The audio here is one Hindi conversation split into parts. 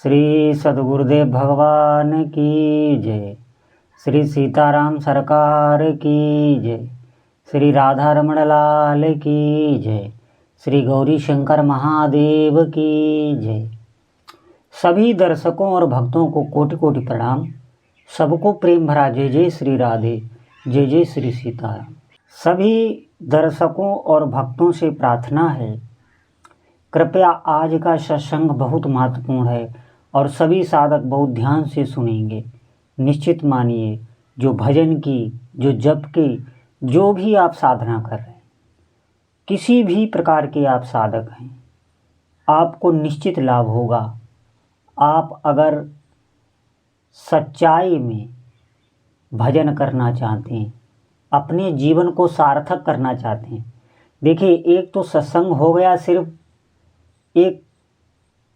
श्री सद्गुरुदेव भगवान की जय। श्री सीताराम सरकार की जय। श्री राधा रमण लाल की जय। श्री गौरी शंकर महादेव की जय। सभी दर्शकों और भक्तों को कोटि कोटि प्रणाम। सबको प्रेम भरा जय जय श्री राधे, जय जय श्री सीताराम। सभी दर्शकों और भक्तों से प्रार्थना है, कृपया आज का सत्संग बहुत महत्वपूर्ण है और सभी साधक बहुत ध्यान से सुनेंगे। निश्चित मानिए, जो भजन की, जो जप की, जो भी आप साधना कर रहे हैं, किसी भी प्रकार के आप साधक हैं, आपको निश्चित लाभ होगा। आप अगर सच्चाई में भजन करना चाहते हैं, अपने जीवन को सार्थक करना चाहते हैं। देखिए, एक तो सत्संग हो गया सिर्फ एक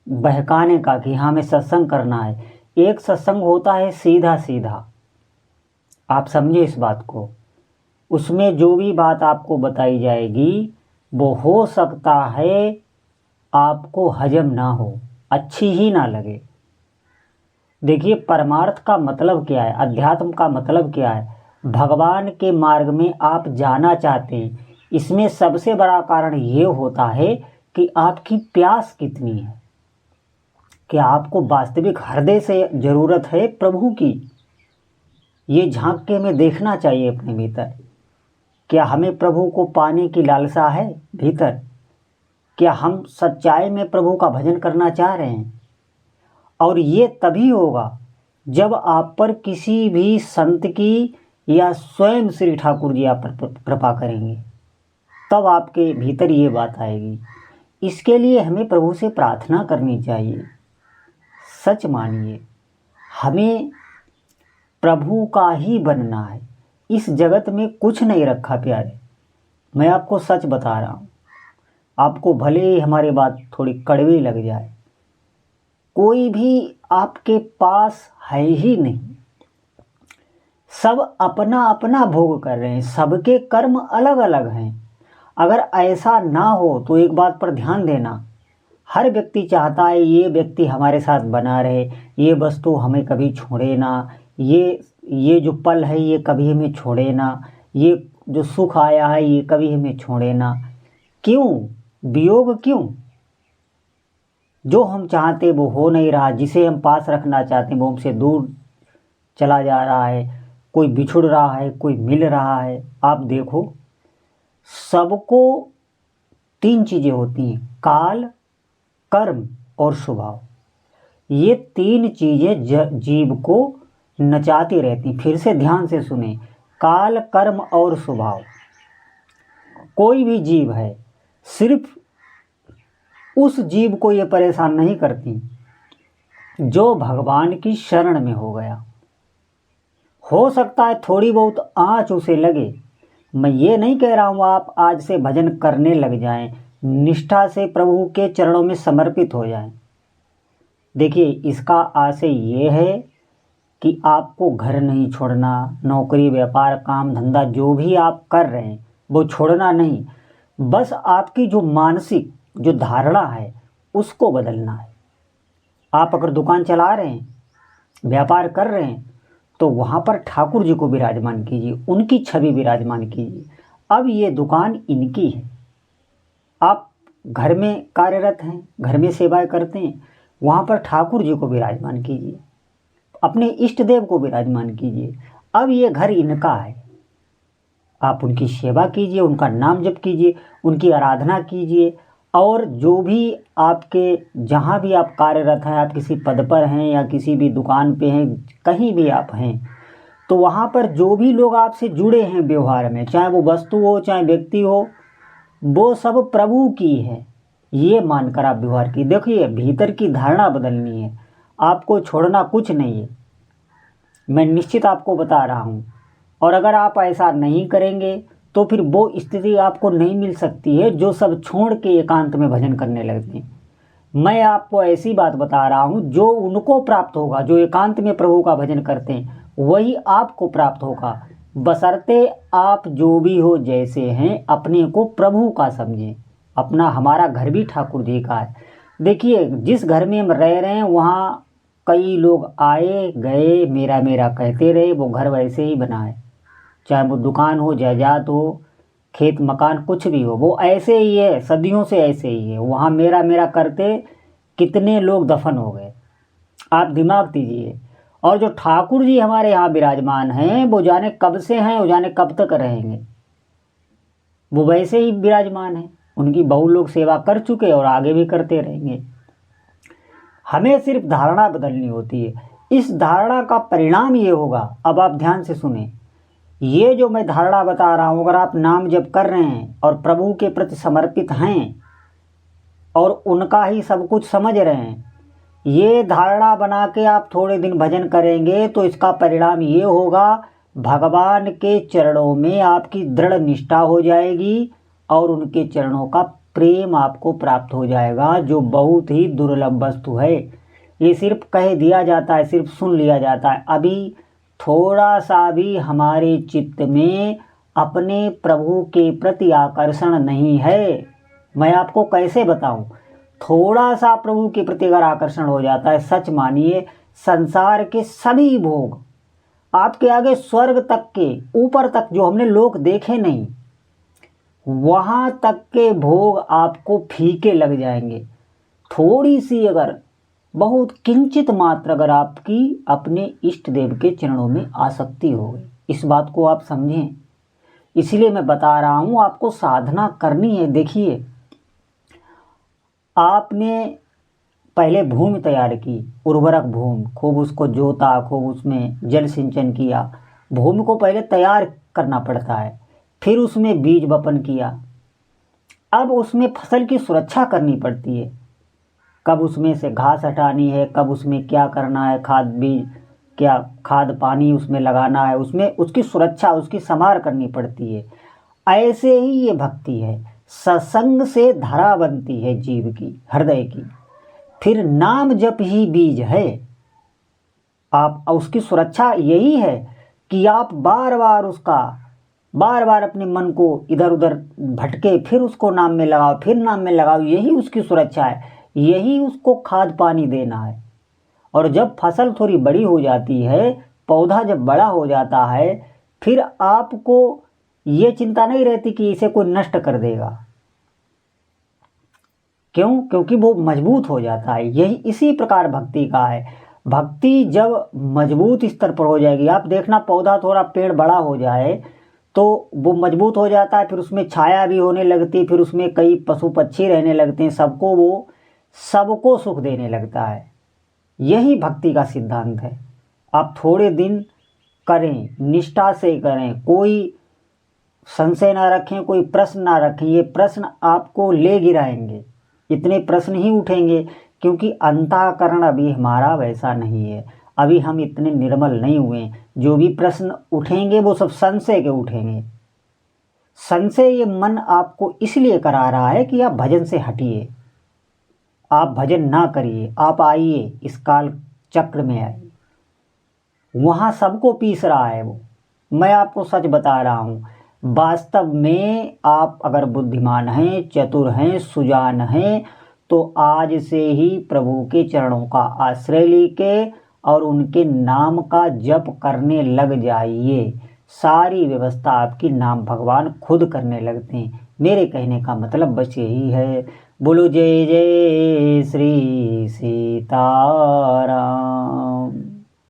बहकाने का कि हाँ हमें सत्संग करना है। एक सत्संग होता है सीधा सीधा, आप समझे इस बात को। उसमें जो भी बात आपको बताई जाएगी वो हो सकता है आपको हजम ना हो, अच्छी ही ना लगे। देखिए, परमार्थ का मतलब क्या है, अध्यात्म का मतलब क्या है, भगवान के मार्ग में आप जाना चाहते हैं। इसमें सबसे बड़ा कारण ये होता है कि आपकी प्यास कितनी है, कि आपको वास्तविक हृदय से ज़रूरत है प्रभु की। ये झांक के हमें देखना चाहिए अपने भीतर, क्या हमें प्रभु को पाने की लालसा है भीतर? क्या हम सच्चाई में प्रभु का भजन करना चाह रहे हैं? और ये तभी होगा जब आप पर किसी भी संत की या स्वयं श्री ठाकुर जी आप पर कृपा करेंगे, तब आपके भीतर ये बात आएगी। इसके लिए हमें प्रभु से प्रार्थना करनी चाहिए। सच मानिए, हमें प्रभु का ही बनना है। इस जगत में कुछ नहीं रखा प्यारे, मैं आपको सच बता रहा हूँ। आपको भले ही हमारी बात थोड़ी कड़वी लग जाए, कोई भी आपके पास है ही नहीं। सब अपना अपना भोग कर रहे हैं, सबके कर्म अलग अलग हैं। अगर ऐसा ना हो तो एक बात पर ध्यान देना, हर व्यक्ति चाहता है ये व्यक्ति हमारे साथ बना रहे, ये वस्तु हमें कभी छोड़े ना, ये जो पल है ये कभी हमें छोड़े ना, ये जो सुख आया है ये कभी हमें छोड़े ना। क्यों वियोग? क्यों? जो हम चाहते वो हो नहीं रहा, जिसे हम पास रखना चाहते वो हमसे दूर चला जा रहा है। कोई बिछुड़ रहा है, कोई मिल रहा है। आप देखो, सबको तीन चीज़ें होती हैं, काल, कर्म और स्वभाव। ये तीन चीज़ें जीव को नचाती रहती। फिर से ध्यान से सुने, काल, कर्म और स्वभाव। कोई भी जीव है, सिर्फ उस जीव को ये परेशान नहीं करती जो भगवान की शरण में हो गया। हो सकता है थोड़ी बहुत आँच उसे लगे। मैं ये नहीं कह रहा हूँ आप आज से भजन करने लग जाएं, निष्ठा से प्रभु के चरणों में समर्पित हो जाएं। देखिए, इसका आशय ये है कि आपको घर नहीं छोड़ना, नौकरी, व्यापार, काम, धंधा जो भी आप कर रहे हैं वो छोड़ना नहीं। बस आपकी जो मानसिक जो धारणा है उसको बदलना है। आप अगर दुकान चला रहे हैं, व्यापार कर रहे हैं, तो वहाँ पर ठाकुर जी को विराजमान कीजिए, उनकी छवि विराजमान कीजिए। अब ये दुकान इनकी है। आप घर में कार्यरत हैं, घर में सेवाएं करते हैं, वहाँ पर ठाकुर जी को विराजमान कीजिए, अपने इष्ट देव को विराजमान कीजिए। अब ये घर इनका है, आप उनकी सेवा कीजिए, उनका नाम जप कीजिए, उनकी आराधना कीजिए। और जो भी आपके, जहाँ भी आप कार्यरत हैं, आप किसी पद पर हैं या किसी भी दुकान पे हैं, कहीं भी आप हैं, तो वहाँ पर जो भी लोग आपसे जुड़े हैं व्यवहार में, चाहे वो वस्तु हो चाहे व्यक्ति हो, वो सब प्रभु की है, ये मानकर आप व्यवहार की। देखिए, भीतर की धारणा बदलनी है, आपको छोड़ना कुछ नहीं है, मैं निश्चित आपको बता रहा हूँ। और अगर आप ऐसा नहीं करेंगे तो फिर वो स्थिति आपको नहीं मिल सकती है जो सब छोड़ के एकांत में भजन करने लगते हैं। मैं आपको ऐसी बात बता रहा हूँ जो उनको प्राप्त होगा, जो एकांत में प्रभु का भजन करते हैं, वही आपको प्राप्त होगा। बशर्ते आप जो भी हो, जैसे हैं, अपने को प्रभु का समझें। अपना, हमारा घर भी ठाकुर जी का है। देखिए जिस घर में हम रह रहे हैं वहाँ कई लोग आए गए, मेरा मेरा कहते रहे, वो घर वैसे ही बना है। चाहे वो दुकान हो, जायदाद हो, खेत मकान कुछ भी हो, वो ऐसे ही है, सदियों से ऐसे ही है। वहाँ मेरा मेरा करते कितने लोग दफन हो गए, आप दिमाग दीजिए। और जो ठाकुर जी हमारे यहाँ विराजमान हैं वो जाने कब से हैं, वो जाने कब तक रहेंगे, वो वैसे ही विराजमान हैं। उनकी बहु लोग सेवा कर चुके और आगे भी करते रहेंगे। हमें सिर्फ धारणा बदलनी होती है। इस धारणा का परिणाम ये होगा, अब आप ध्यान से सुने, ये जो मैं धारणा बता रहा हूँ, अगर आप नाम जप कर रहे हैं और प्रभु के प्रति समर्पित हैं और उनका ही सब कुछ समझ रहे हैं, ये धारणा बना के आप थोड़े दिन भजन करेंगे तो इसका परिणाम ये होगा, भगवान के चरणों में आपकी दृढ़ निष्ठा हो जाएगी और उनके चरणों का प्रेम आपको प्राप्त हो जाएगा, जो बहुत ही दुर्लभ वस्तु है। ये सिर्फ कह दिया जाता है, सिर्फ सुन लिया जाता है। अभी थोड़ा सा भी हमारे चित्त में अपने प्रभु के प्रति आकर्षण नहीं है। मैं आपको कैसे बताऊं, थोड़ा सा प्रभु के प्रति अगर आकर्षण हो जाता है, सच मानिए संसार के सभी भोग आपके आगे, स्वर्ग तक के ऊपर तक जो हमने लोक देखे नहीं, वहां तक के भोग आपको फीके लग जाएंगे। थोड़ी सी अगर, बहुत किंचित मात्र अगर आपकी अपने इष्ट देव के चरणों में आसक्ति हो गई, इस बात को आप समझें। इसलिए मैं बता रहा हूं, आपको साधना करनी है। देखिए आपने पहले भूमि तैयार की, उर्वरक भूमि, खूब उसको जोता, खूब उसमें जल सिंचन किया। भूमि को पहले तैयार करना पड़ता है, फिर उसमें बीज वपन किया। अब उसमें फसल की सुरक्षा करनी पड़ती है, कब उसमें से घास हटानी है, कब उसमें क्या करना है, खाद बीज क्या खाद पानी उसमें लगाना है, उसमें उसकी सुरक्षा, उसकी संभाल करनी पड़ती है। ऐसे ही ये भक्ति है, सत्संग से धरा बनती है जीव की, हृदय की। फिर नाम जप ही बीज है। आप उसकी सुरक्षा यही है कि आप बार बार अपने मन को इधर उधर भटके, फिर उसको नाम में लगाओ, फिर नाम में लगाओ, यही उसकी सुरक्षा है, यही उसको खाद पानी देना है। और जब फसल थोड़ी बड़ी हो जाती है, पौधा जब बड़ा हो जाता है, फिर आपको ये चिंता नहीं रहती कि इसे कोई नष्ट कर देगा। क्यों? क्योंकि वो मजबूत हो जाता है। यही इसी प्रकार भक्ति का है। भक्ति जब मजबूत स्तर पर हो जाएगी, आप देखना पौधा थोड़ा पेड़ बड़ा हो जाए तो वो मजबूत हो जाता है, फिर उसमें छाया भी होने लगती, फिर उसमें कई पशु पक्षी रहने लगते हैं, सबको सुख देने लगता है। यही भक्ति का सिद्धांत है। आप थोड़े दिन करें, निष्ठा से करें, कोई संशय ना रखें, कोई प्रश्न ना रखें। ये प्रश्न आपको ले गिराएंगे, इतने प्रश्न ही उठेंगे, क्योंकि अंतःकरण अभी हमारा वैसा नहीं है, अभी हम इतने निर्मल नहीं हुए। जो भी प्रश्न उठेंगे वो सब संशय के उठेंगे। संशय ये मन आपको इसलिए करा रहा है कि आप भजन से हटिए, आप भजन ना करिए, आप आइए इस काल चक्र में आइए। वहाँ सबको पीस रहा है वो। मैं आपको सच बता रहा हूँ, वास्तव में आप अगर बुद्धिमान हैं, चतुर हैं, सुजान हैं, तो आज से ही प्रभु के चरणों का आश्रय लेके और उनके नाम का जप करने लग जाइए। सारी व्यवस्था आपकी नाम भगवान खुद करने लगते हैं। मेरे कहने का मतलब बस यही है। बोलो जय जय श्री सीताराम।